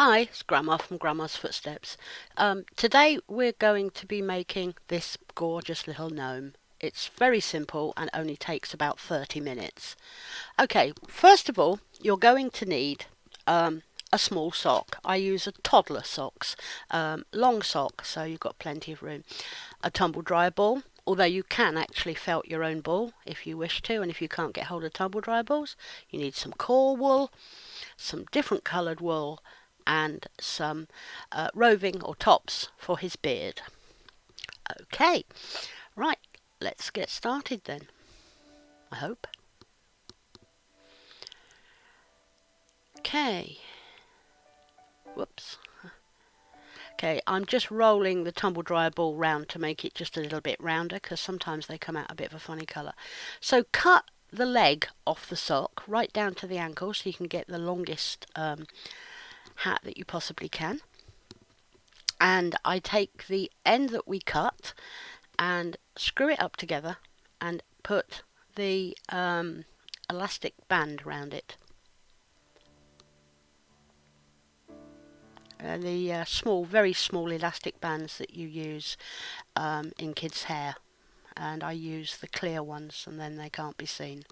Hi, it's Grandma from Grandma's Footsteps. Today we're going to be making this gorgeous little gnome. It's very simple and only takes about 30 minutes. Okay, first of all, you're going to need a small sock. I use a toddler socks, long sock, so you've got plenty of room. A tumble dryer ball, although you can actually felt your own ball if you wish to, and if you can't get hold of tumble dryer balls, you need some core wool, some different coloured wool, and some roving or tops for his beard. Okay, right, let's get started then, I hope. Okay, whoops. Okay, I'm just rolling the tumble dryer ball round to make it just a little bit rounder because sometimes they come out a bit of a funny colour. So cut the leg off the sock right down to the ankle so you can get the longest hat that you possibly can. And I take the end that we cut and screw it up together and put the elastic band around it. The small, very small elastic bands that you use in kids' hair, and I use the clear ones and then they can't be seen.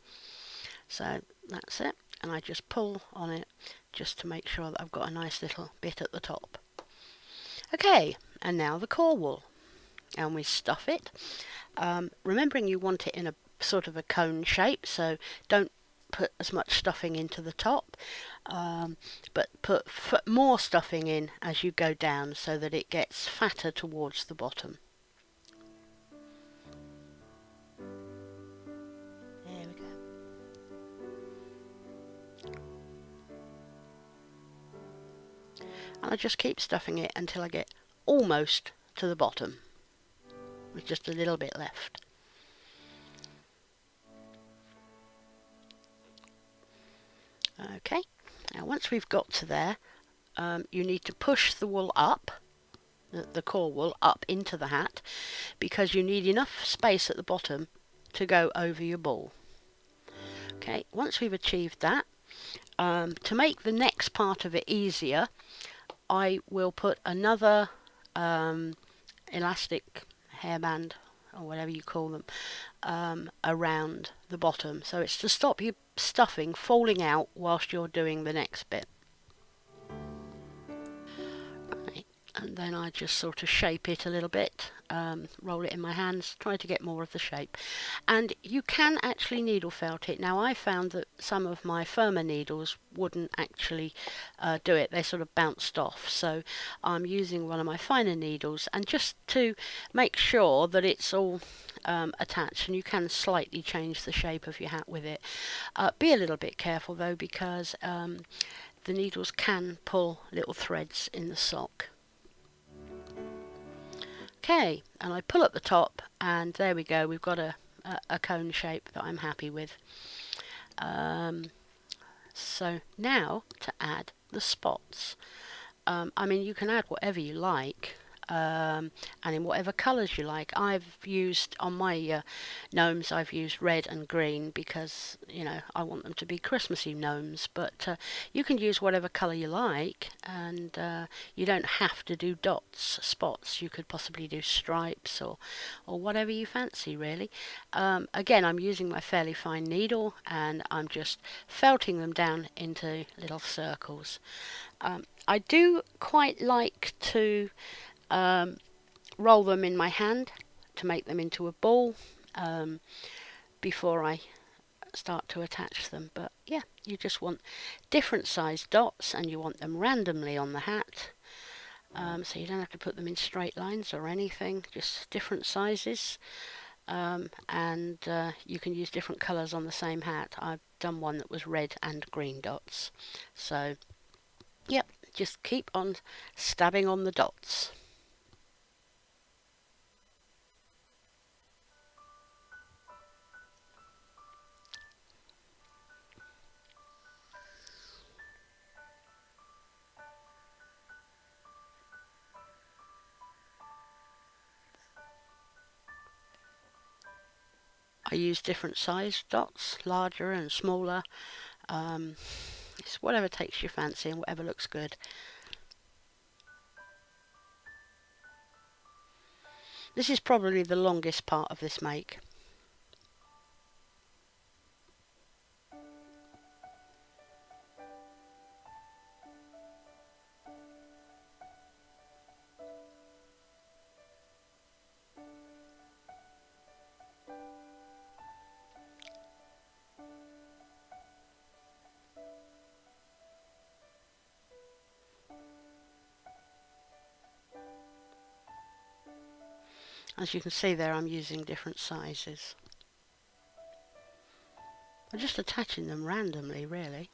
So that's it, and I just pull on it just to make sure that I've got a nice little bit at the top. Okay, and now the core wool, and we stuff it. Remembering you want it in a sort of a cone shape, so don't put as much stuffing into the top, but put more stuffing in as you go down so that it gets fatter towards the bottom. There we go. And I just keep stuffing it until I get almost to the bottom with just a little bit left. Okay, now once we've got to there, you need to push the wool up, the core wool up into the hat, because you need enough space at the bottom to go over your ball. Okay, once we've achieved that, to make the next part of it easier, I will put another elastic hairband, or whatever you call them, around the bottom. So it's to stop your stuffing falling out whilst you're doing the next bit. Right. And then I just sort of shape it a little bit, roll it in my hands, try to get more of the shape. And you can actually needle felt it. Now I found that some of my firmer needles wouldn't actually do it, they sort of bounced off, so I'm using one of my finer needles, and just to make sure that it's all attached, and you can slightly change the shape of your hat with it. Be a little bit careful though, because the needles can pull little threads in the sock. Okay, and I pull up the top, and there we go, we've got a cone shape that I'm happy with. So now to add the spots. I mean, you can add whatever you like, and in whatever colours you like. I've used, on my gnomes, I've used red and green because, you know, I want them to be Christmassy gnomes, but you can use whatever colour you like, and you don't have to do dots, spots. You could possibly do stripes or whatever you fancy, really. Again, I'm using my fairly fine needle, and I'm just felting them down into little circles. I do quite like to roll them in my hand to make them into a ball before I start to attach them. But yeah, you just want different sized dots, and you want them randomly on the hat, so you don't have to put them in straight lines or anything, just different sizes. And you can use different colours on the same hat. I've done one that was red and green dots, so yep, just keep on stabbing on the dots. I use different size dots, larger and smaller. It's whatever takes your fancy and whatever looks good. This is probably the longest part of this make. As you can see there, I'm using different sizes. I'm just attaching them randomly, really.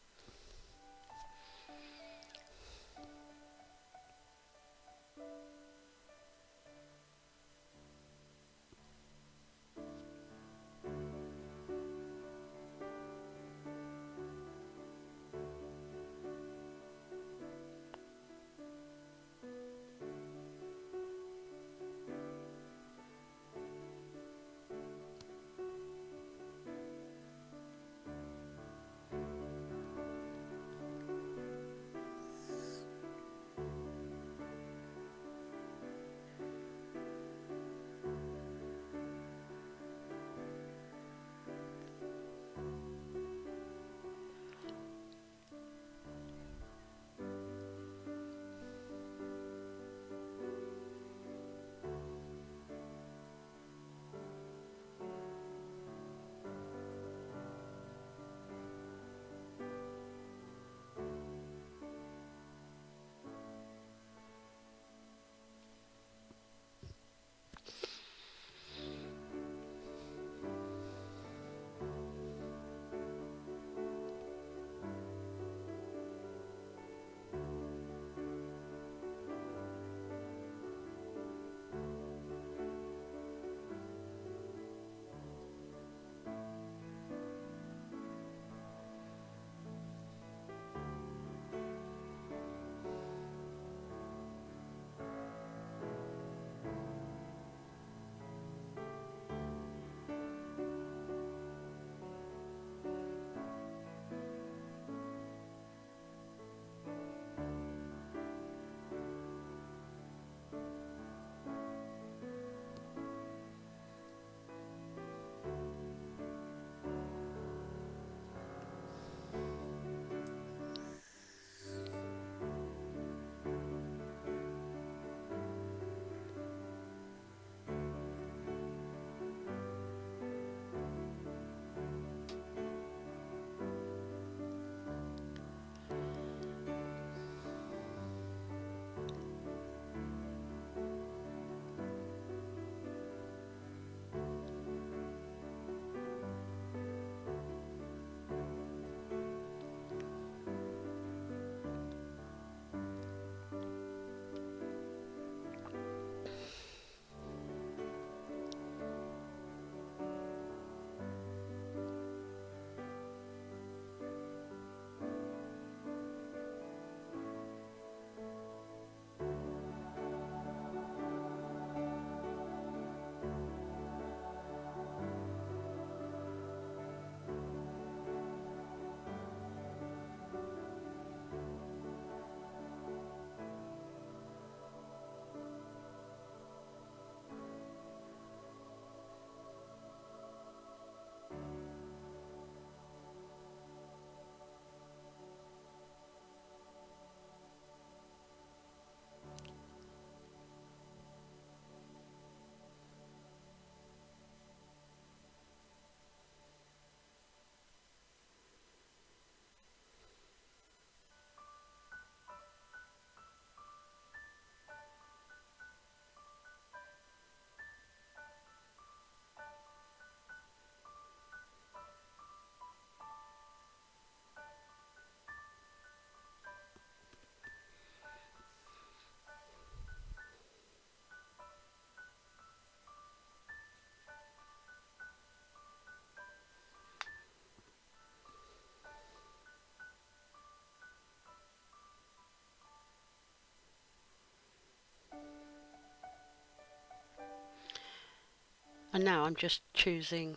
And now I'm just choosing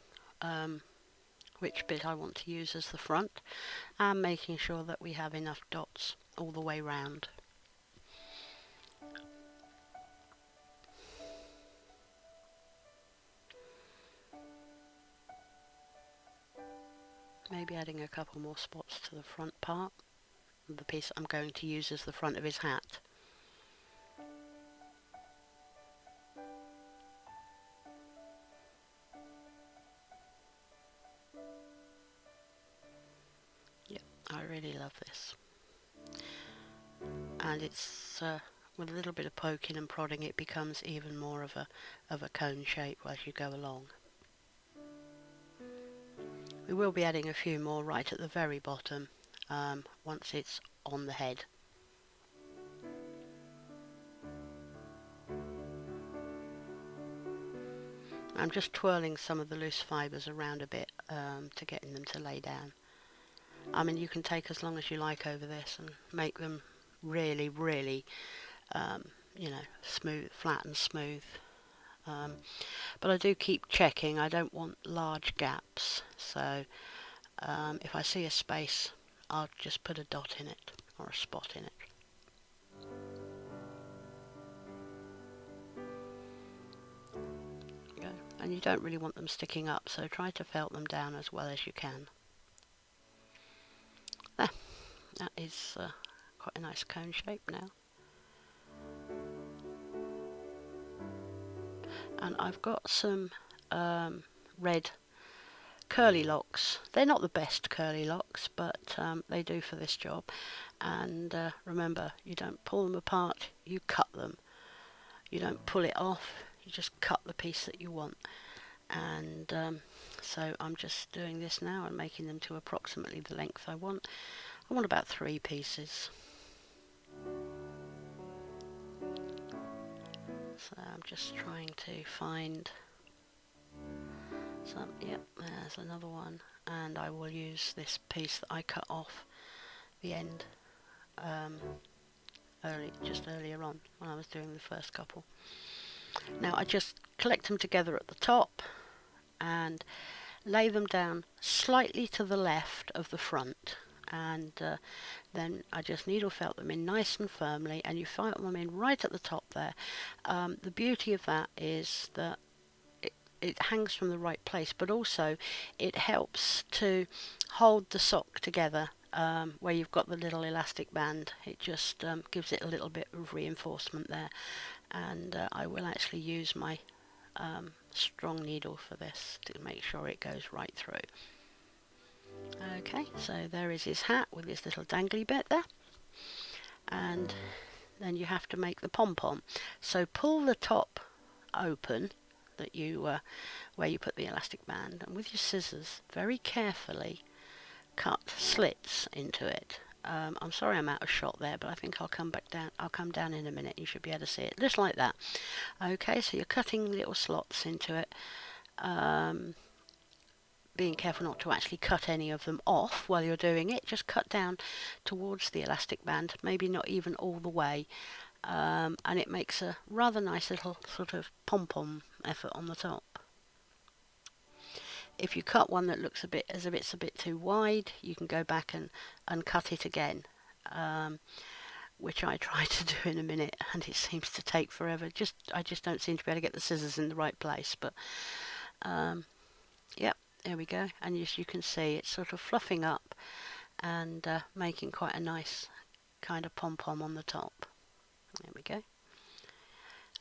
which bit I want to use as the front and making sure that we have enough dots all the way round. Maybe adding a couple more spots to the front part of the piece I'm going to use as the front of his hat. Yep, I really love this. And it's with a little bit of poking and prodding, it becomes even more of a cone shape as you go along. We will be adding a few more right at the very bottom once it's on the head. I'm just twirling some of the loose fibres around a bit to getting them to lay down. I mean, you can take as long as you like over this and make them really, really, you know, smooth, flat and smooth. But I do keep checking. I don't want large gaps, so if I see a space, I'll just put a dot in it or a spot in it. Go. And you don't really want them sticking up, so try to felt them down as well as you can. There, that is quite a nice cone shape now. And I've got some red curly locks. They're not the best curly locks, but they do for this job. And remember, you don't pull them apart, you cut them. You don't pull it off, you just cut the piece that you want. And so I'm just doing this now and making them to approximately the length I want. I want about 3 pieces. So I'm just trying to find some. Yep, there's another one. And I will use this piece that I cut off the end just earlier on when I was doing the first couple. Now I just collect them together at the top and lay them down slightly to the left of the front, and then I just needle felt them in nice and firmly, and you felt them in right at the top there. The beauty of that is that it hangs from the right place, but also it helps to hold the sock together where you've got the little elastic band. It just gives it a little bit of reinforcement there, and I will actually use my strong needle for this to make sure it goes right through. Okay, so there is his hat with his little dangly bit there, and then you have to make the pom-pom. So pull the top open that you where you put the elastic band, and with your scissors very carefully cut slits into it. I'm sorry I'm out of shot there, but I think I'll come back down. I'll come down in a minute. You should be able to see it, just like that. Okay, so you're cutting little slots into it, being careful not to actually cut any of them off while you're doing it. Just cut down towards the elastic band, maybe not even all the way, and it makes a rather nice little sort of pom-pom effort on the top. If you cut one that looks as if it's a bit too wide, you can go back and cut it again, which I try to do in a minute, and it seems to take forever. I just don't seem to be able to get the scissors in the right place. But yep, there we go. And as you can see, it's sort of fluffing up and making quite a nice kind of pom-pom on the top. There we go.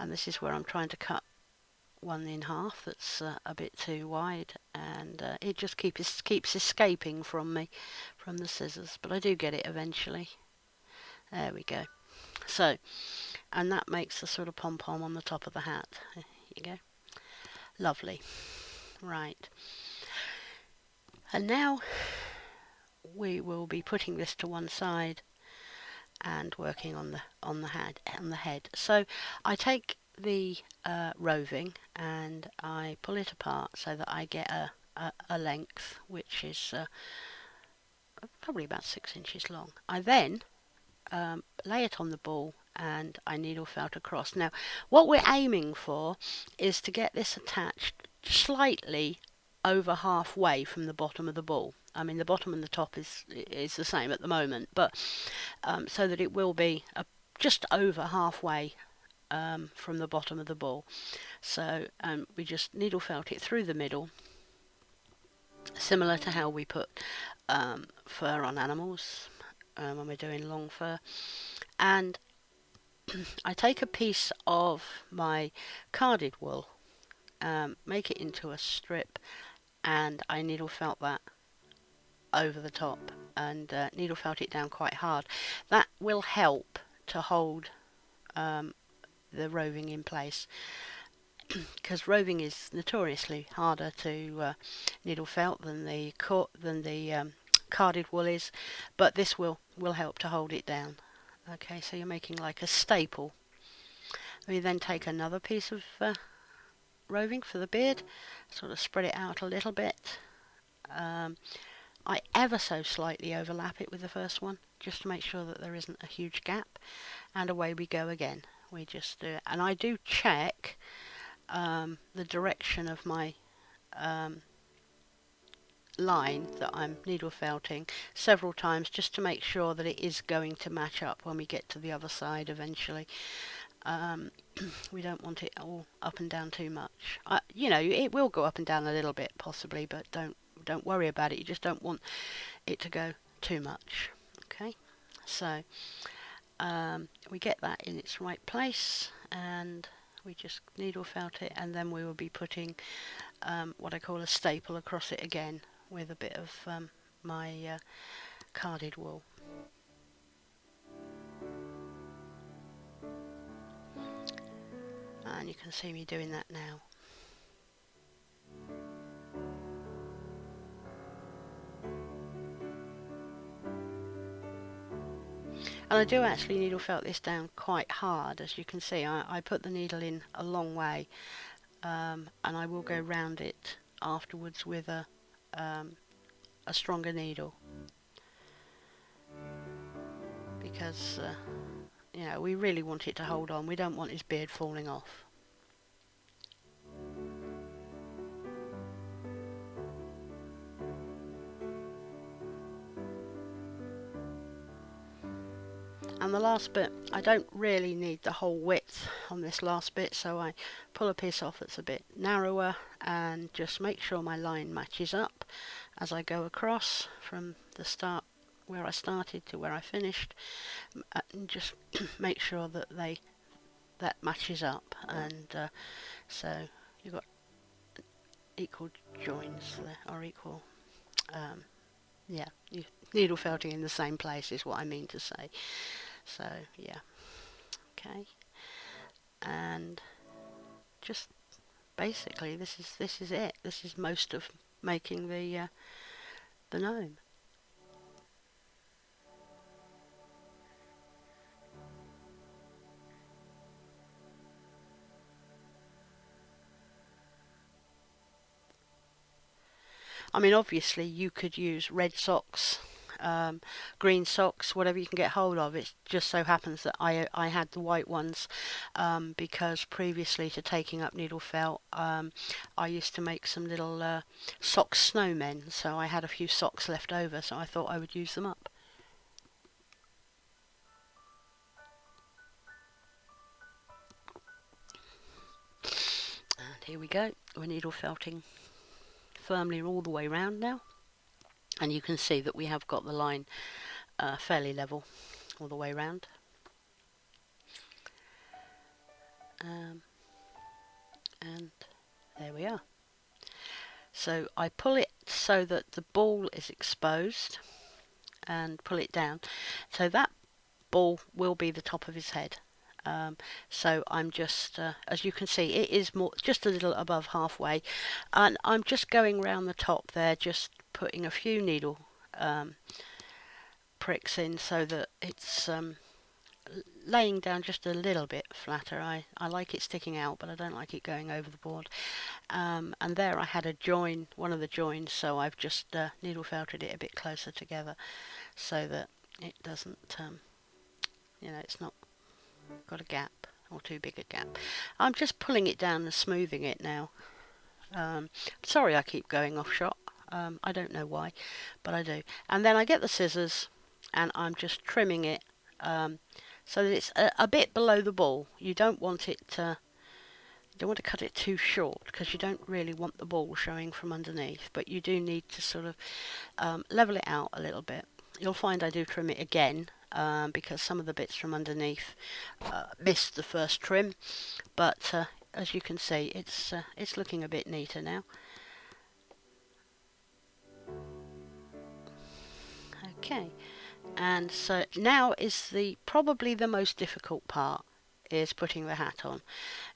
And this is where I'm trying to cut one in half that's a bit too wide, and it just keeps escaping from me, from the scissors, but I do get it eventually. There we go. So, and that makes the sort of pom-pom on the top of the hat. There you go. Lovely. Right. And now we will be putting this to one side and working on the head. So I take the roving and I pull it apart so that I get a length which is probably about 6 inches long. I then lay it on the ball and I needle felt across. Now what we're aiming for is to get this attached slightly over halfway from the bottom of the ball. I mean, the bottom and the top is the same at the moment, but so that it will be just over halfway from the bottom of the ball. So we just needle felt it through the middle, similar to how we put fur on animals when we're doing long fur. And I take a piece of my carded wool, make it into a strip, and I needle felt that over the top, and needle felt it down quite hard. That will help to hold the roving in place, because roving is notoriously harder to needle felt than the carded wool is, but this will help to hold it down. Okay, so you're making like a staple. We then take another piece of roving for the beard, sort of spread it out a little bit. I ever so slightly overlap it with the first one, just to make sure that there isn't a huge gap, and away we go again. We just do it, and I do check the direction of my line that I'm needle felting several times, just to make sure that it is going to match up when we get to the other side eventually. We don't want it all up and down too much. You know, it will go up and down a little bit possibly, but don't worry about it. You just don't want it to go too much. Okay, so we get that in its right place, and we just needle felt it, and then we will be putting what I call a staple across it again with a bit of my carded wool. And you can see me doing that now. And I do actually needle felt this down quite hard, as you can see. I put the needle in a long way, and I will go round it afterwards with a stronger needle, because you know, we really want it to hold on. We don't want his beard falling off. And the last bit, I don't really need the whole width on this last bit, so I pull a piece off that's a bit narrower and just make sure my line matches up as I go across from the start where I started to where I finished, and just make sure that that matches up, and so you've got equal joins there, or equal yeah, needle felting in the same place is what I mean to say. So yeah, okay, and just basically this is it. This is most of making the gnome. I mean, obviously you could use red socks, green socks, whatever you can get hold of. It just so happens that I had the white ones, because previously to taking up needle felt, I used to make some little sock snowmen, so I had a few socks left over, so I thought I would use them up. And here we go. We're needle felting firmly all the way round now, and you can see that we have got the line fairly level all the way round. And there we are. So I pull it so that the ball is exposed and pull it down, so that ball will be the top of his head. So I'm just, as you can see, it is just a little above halfway, and I'm just going round the top there, just putting a few needle pricks in so that it's laying down just a little bit flatter. I like it sticking out, but I don't like it going over the board. And there I had a join, one of the joins, so I've just needle felted it a bit closer together so that it doesn't, you know, it's not got a gap or too big a gap. I'm just pulling it down and smoothing it now. Sorry I keep going off shot. I don't know why, but I do. And then I get the scissors and I'm just trimming it so that it's a bit below the ball. You don't want it You don't want to cut it too short because you don't really want the ball showing from underneath, but you do need to sort of level it out a little bit. You'll find I do trim it again because some of the bits from underneath missed the first trim, but as you can see, it's looking a bit neater now. Okay, and so now is probably the most difficult part, is putting the hat on.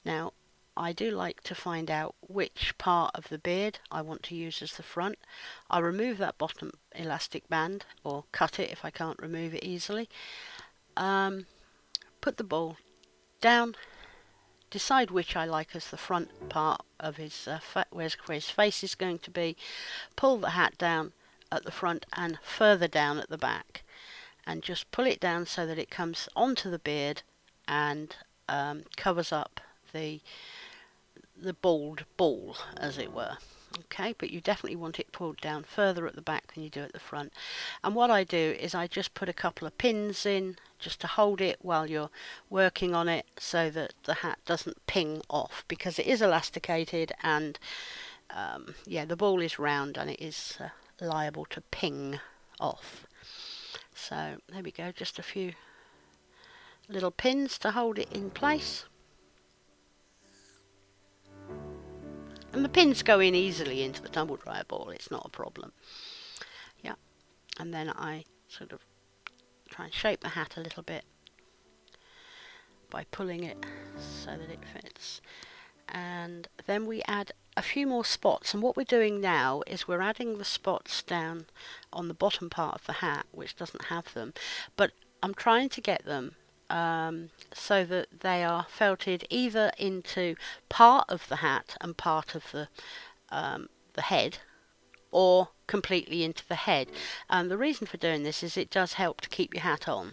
Now, I do like to find out which part of the beard I want to use as the front. I remove that bottom elastic band, or cut it if I can't remove it easily. Put the ball down, decide which I like as the front part of his where his face is going to be, pull the hat down at the front and further down at the back, and just pull it down so that it comes onto the beard and covers up the bald ball, as it were. Okay, but you definitely want it pulled down further at the back than you do at the front. And what I do is I just put a couple of pins in just to hold it while you're working on it, so that the hat doesn't ping off, because it is elasticated, and yeah, the ball is round and it is liable to ping off. So there we go, just a few little pins to hold it in place. And the pins go in easily into the tumble dryer ball, it's not a problem. Yeah, and then I sort of try and shape the hat a little bit by pulling it so that it fits. And then we add a few more spots, and what we're doing now is we're adding the spots down on the bottom part of the hat, which doesn't have them, but I'm trying to get them so that they are felted either into part of the hat and part of the head, or completely into the head. And the reason for doing this is it does help to keep your hat on.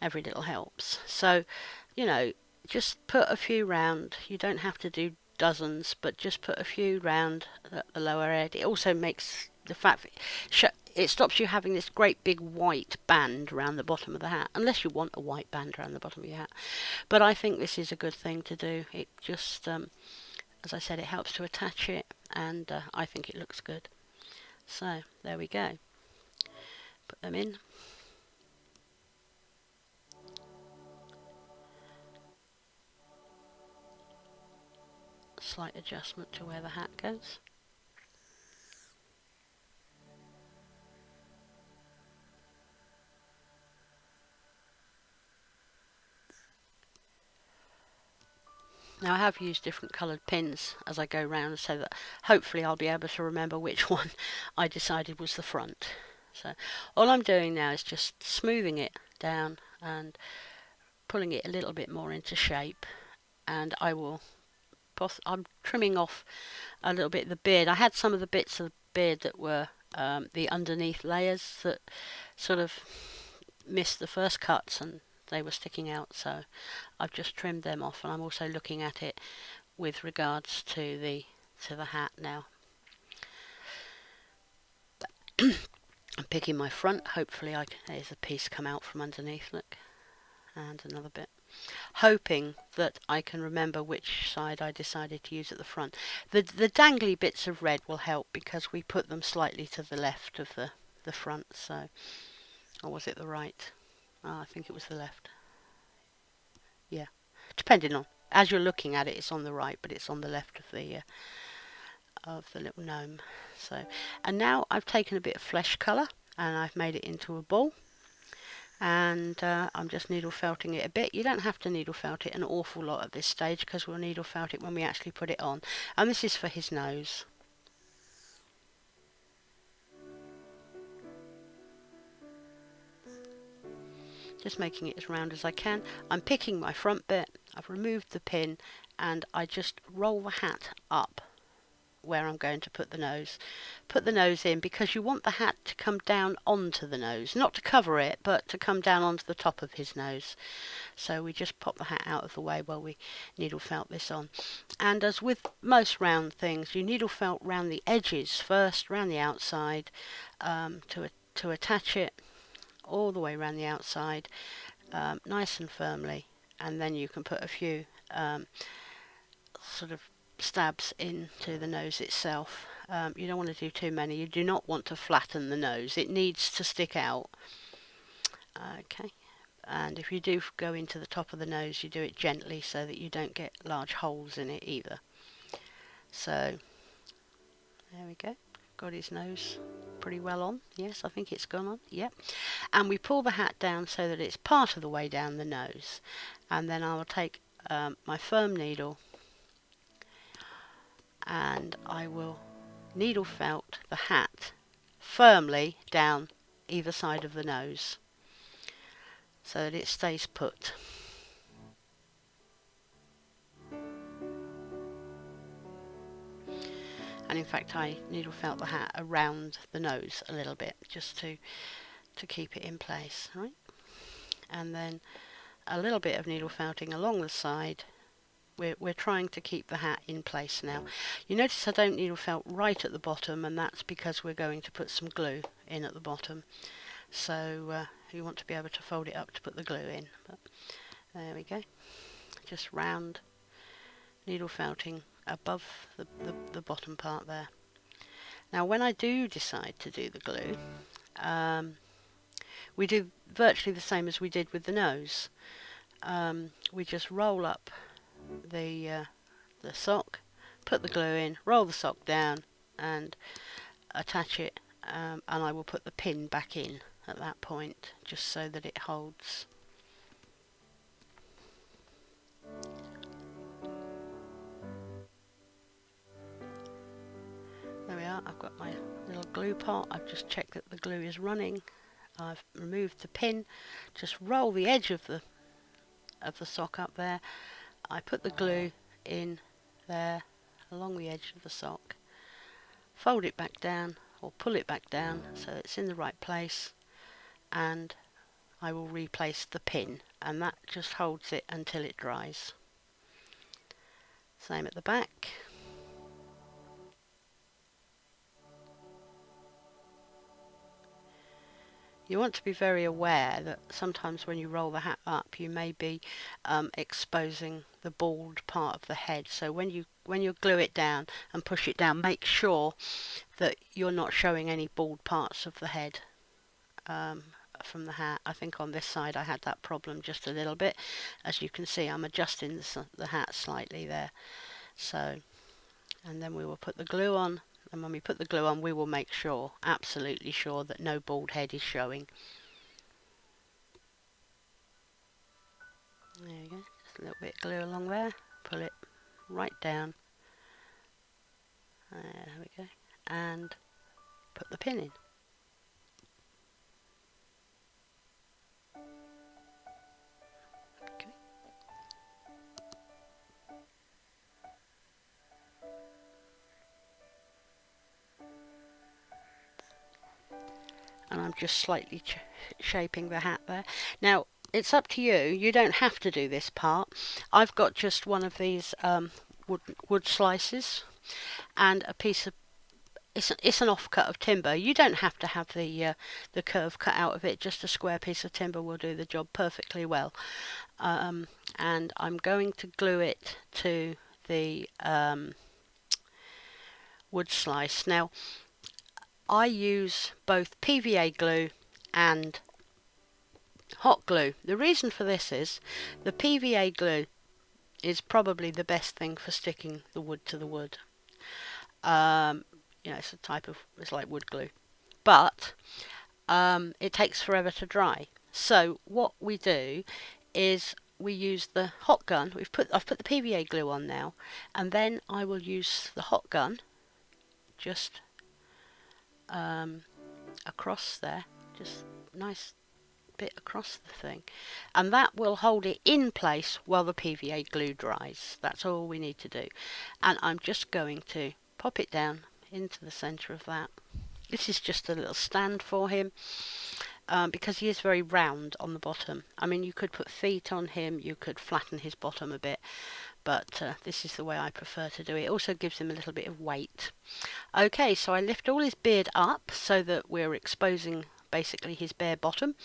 Every little helps. So, you know, just put a few round. You don't have to do dozens, but just put a few round the lower edge. It also makes the fact it stops you having this great big white band around the bottom of the hat, unless you want a white band around the bottom of your hat. But I think this is a good thing to do. It just, as I said, it helps to attach it, and I think it looks good. So there we go. Put them in. Slight adjustment to where the hat goes. Now I have used different coloured pins as I go round, so that hopefully I'll be able to remember which one I decided was the front. So all I'm doing now is just smoothing it down and pulling it a little bit more into shape, and I'm trimming off a little bit of the beard. I had some of the bits of the beard that were the underneath layers that sort of missed the first cuts, and they were sticking out, so I've just trimmed them off, and I'm also looking at it with regards to the hat now. I'm picking my front. Hopefully there's a piece come out from underneath, look, and another bit. Hoping that I can remember which side I decided to use at the front. The dangly bits of red will help because we put them slightly to the left of the front, so, or was it the right? Oh, I think it was the left. Yeah, depending on, as you're looking at it, it's on the right, but it's on the left of the little gnome. So, and now I've taken a bit of flesh colour and I've made it into a ball, and I'm just needle felting it a bit. You don't have to needle felt it an awful lot at this stage, because we'll needle felt it when we actually put it on. And this is for his nose. Just making it as round as I can. I'm picking my front bit, I've removed the pin, and I just roll the hat up where I'm going to put the nose. Put the nose in because you want the hat to come down onto the nose, not to cover it, but to come down onto the top of his nose. So we just pop the hat out of the way while we needle felt this on. And as with most round things, you needle felt round the edges first, round the outside, to attach it all the way around the outside, nice and firmly, and then you can put a few sort of stabs into the nose itself. You don't want to do too many. You do not want to flatten the nose. It needs to stick out. Okay, and if you do go into the top of the nose, you do it gently so that you don't get large holes in it either. So there we go. Got his nose pretty well on. Yes, I think it's gone on. Yep. And we pull the hat down so that it's part of the way down the nose. And then I will take my firm needle and I will needle felt the hat firmly down either side of the nose so that it stays put. And in fact I needle felt the hat around the nose a little bit just to keep it in place, right? And then a little bit of needle felting along the side. We're trying to keep the hat in place now. You notice I don't needle felt right at the bottom, and that's because we're going to put some glue in at the bottom. So you want to be able to fold it up to put the glue in. But there we go. Just round needle felting above the bottom part there. Now when I do decide to do the glue, we do virtually the same as we did with the nose. We just roll up the sock, put the glue in, roll the sock down and attach it, and I will put the pin back in at that point just so that it holds. There we are. I've got my little glue pot. I've just checked that the glue is running. I've removed the pin. Just roll the edge of the sock up there. I put the glue in there along the edge of the sock, fold it back down or pull it back down so it's in the right place, and I will replace the pin, and that just holds it until it dries. Same at the back. You want to be very aware that sometimes when you roll the hat up you may be exposing the bald part of the head, so when you glue it down and push it down, make sure that you're not showing any bald parts of the head from the hat. I think on this side I had that problem just a little bit. As you can see, I'm adjusting the hat slightly there. So, and then we will put the glue on. And when we put the glue on, we will make sure, absolutely sure, that no bald head is showing. There we go, just a little bit of glue along there, pull it right down. There we go, and put the pin in. Okay. And I'm just slightly shaping the hat there. Now, it's up to you. You don't have to do this part. I've got just one of these wood slices and a piece of, it's an offcut of timber. You don't have to have the curve cut out of it. Just a square piece of timber will do the job perfectly well. And I'm going to glue it to the wood slice. Now, I use both PVA glue and hot glue. The reason for this is the PVA glue is probably the best thing for sticking the wood to the wood. You know, it's a type of, it's like wood glue, but it takes forever to dry. So what we do is we use the hot gun. I've put the PVA glue on now, and then I will use the hot gun just across there, just nice bit across the thing, and that will hold it in place while the PVA glue dries. That's all we need to do, and I'm just going to pop it down into the center of that. This is just a little stand for him because he is very round on the bottom. I mean, you could put feet on him, you could flatten his bottom a bit, but this is the way I prefer to do it. It also gives him a little bit of weight. Okay, so I lift all his beard up so that we're exposing basically his bare bottom.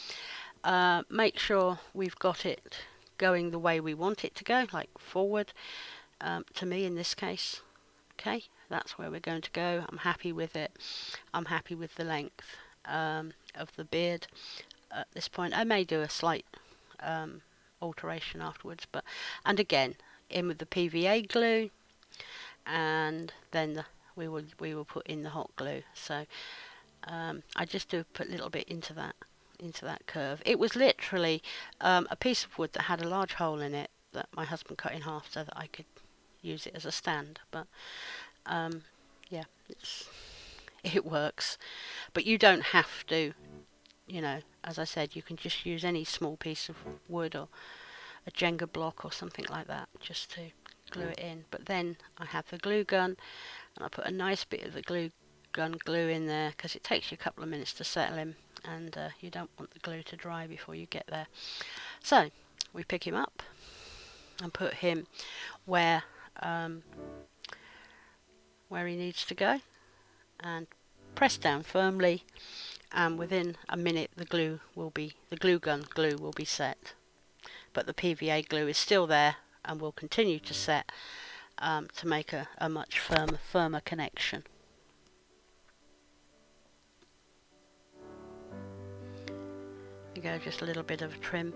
Make sure we've got it going the way we want it to go, like forward, to me in this case. Okay, that's where we're going to go. I'm happy with it. I'm happy with the length of the beard at this point. I may do a slight alteration afterwards, and again, in with the PVA glue, and then we will put in the hot glue. So I just do put a little bit into that curve. It was literally a piece of wood that had a large hole in it that my husband cut in half so that I could use it as a stand. But yeah, it works. But you don't have to, as I said, you can just use any small piece of wood or a Jenga block or something like that just to glue it in. But then I have the glue gun, and I put a nice bit of the glue gun glue in there because it takes you a couple of minutes to settle him, and you don't want the glue to dry before you get there. So we pick him up and put him where he needs to go, and press down firmly, and within a minute the glue gun glue will be set. But the PVA glue is still there and will continue to set to make a much firmer connection. There you go, just a little bit of a trim.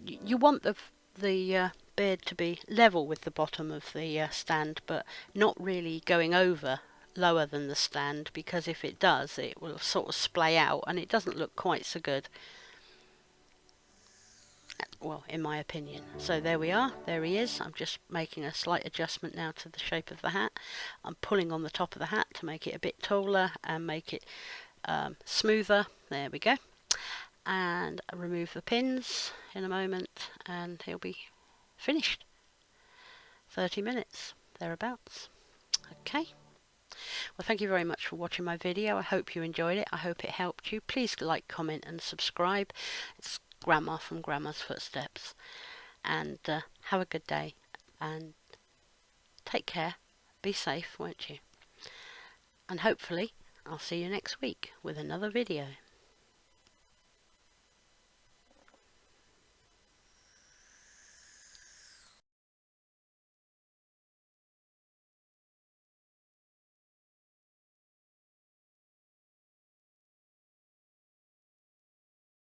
You want the beard to be level with the bottom of the stand, but not really going over lower than the stand, because if it does, it will sort of splay out and it doesn't look quite so good. Well, in my opinion. So there we are, there he is. I'm just making a slight adjustment now to the shape of the hat. I'm pulling on the top of the hat to make it a bit taller and make it smoother. There we go. And I'll remove the pins in a moment and he'll be finished. 30 minutes, thereabouts. Okay. Well, thank you very much for watching my video. I hope you enjoyed it. I hope it helped you. Please like, comment and subscribe. It's Grandma from Grandma's Footsteps. And have a good day. And take care. Be safe, won't you? And hopefully I'll see you next week with another video.